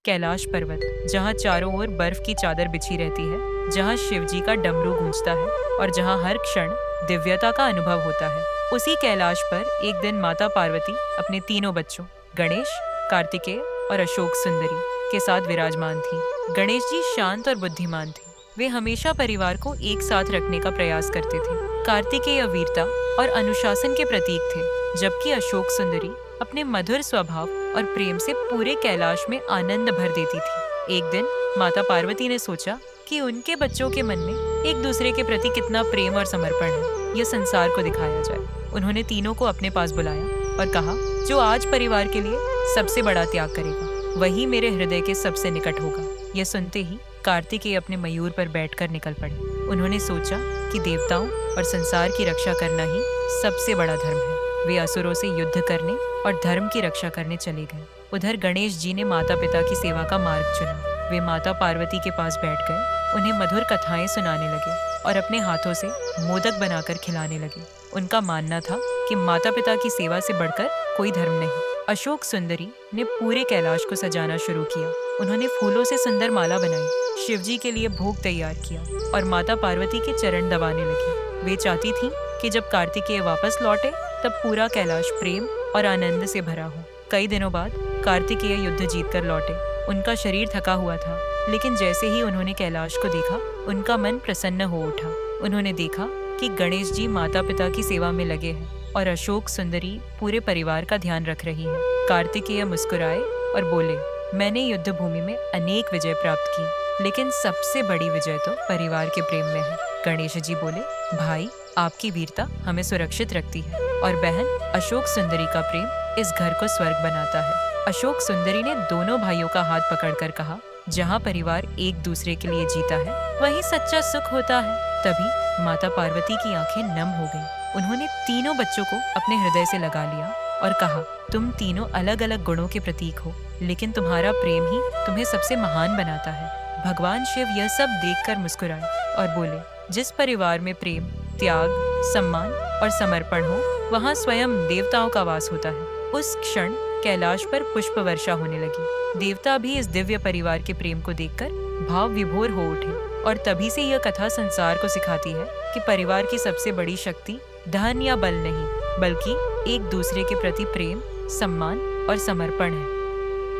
कैलाश पर्वत, जहाँ चारों ओर बर्फ की चादर बिछी रहती है, जहाँ शिव जी का डमरू गूंजता है और जहाँ हर क्षण दिव्यता का अनुभव होता है। उसी कैलाश पर एक दिन माता पार्वती अपने तीनों बच्चों गणेश, कार्तिकेय और अशोक सुंदरी के साथ विराजमान थी। गणेश जी शांत और बुद्धिमान थे। वे हमेशा परिवार को एक साथ रखने का प्रयास करते थे। कार्तिकेय वीरता और अनुशासन के प्रतीक थे, जबकि अशोक सुंदरी अपने मधुर स्वभाव और प्रेम से पूरे कैलाश में आनंद भर देती थी। एक दिन माता पार्वती ने सोचा कि उनके बच्चों के मन में एक दूसरे के प्रति कितना प्रेम और समर्पण है, यह संसार को दिखाया जाए। उन्होंने तीनों को अपने पास बुलाया और कहा, जो आज परिवार के लिए सबसे बड़ा त्याग करेगा वही मेरे हृदय के सबसे निकट होगा। यह सुनते ही कार्तिकेय अपने मयूर पर बैठकर निकल पड़े। उन्होंने सोचा कि देवताओं और संसार की रक्षा करना ही सबसे बड़ा धर्म है। वे असुरों से युद्ध करने और धर्म की रक्षा करने चले गए। उधर गणेश जी ने माता पिता की सेवा का मार्ग चुना। वे माता पार्वती के पास बैठ गए, उन्हें मधुर कथाएं सुनाने लगे और अपने हाथों से मोदक बनाकर खिलाने लगे। उनका मानना था कि माता पिता की सेवा से बढ़कर कोई धर्म नहीं। अशोक सुंदरी ने पूरे कैलाश को सजाना शुरू किया। उन्होंने फूलों से सुंदर माला बनाई, शिवजी के लिए भोग तैयार किया और माता पार्वती के चरण दबाने लगी। वे चाहती थीं कि जब कार्तिकेय वापस लौटे तब पूरा कैलाश प्रेम और आनंद से भरा हो। कई दिनों बाद कार्तिकेय युद्ध जीतकर लौटे। उनका शरीर थका हुआ था, लेकिन जैसे ही उन्होंने कैलाश को देखा, उनका मन प्रसन्न हो उठा। उन्होंने देखा कि गणेश जी माता पिता की सेवा में लगे हैं और अशोक सुंदरी पूरे परिवार का ध्यान रख रही है। कार्तिकेय मुस्कुराए और बोले, मैंने युद्ध भूमि में अनेक विजय प्राप्त की, लेकिन सबसे बड़ी विजय तो परिवार के प्रेम में है। गणेश जी बोले, भाई, आपकी वीरता हमें सुरक्षित रखती है और बहन अशोक सुंदरी का प्रेम इस घर को स्वर्ग बनाता है। अशोक सुंदरी ने दोनों भाइयों का हाथ पकड़कर कहा, जहाँ परिवार एक दूसरे के लिए जीता है वही सच्चा सुख होता है। तभी माता पार्वती की आंखें नम हो गईं। उन्होंने तीनों बच्चों को अपने हृदय से लगा लिया और कहा, तुम तीनों अलग अलग गुणों के प्रतीक हो, लेकिन तुम्हारा प्रेम ही तुम्हें सबसे महान बनाता है। भगवान शिव यह सब देखकर मुस्कुराए और बोले, जिस परिवार में प्रेम, त्याग, सम्मान और समर्पण हो, वहाँ स्वयं देवताओं का वास होता है। उस क्षण कैलाश पर पुष्प वर्षा होने लगी। देवता भी इस दिव्य परिवार के प्रेम को देखकर भाव विभोर हो उठे और तभी से यह कथा संसार को सिखाती है कि परिवार की सबसे बड़ी शक्ति धन या बल नहीं, बल्कि एक दूसरे के प्रति प्रेम, सम्मान और समर्पण है।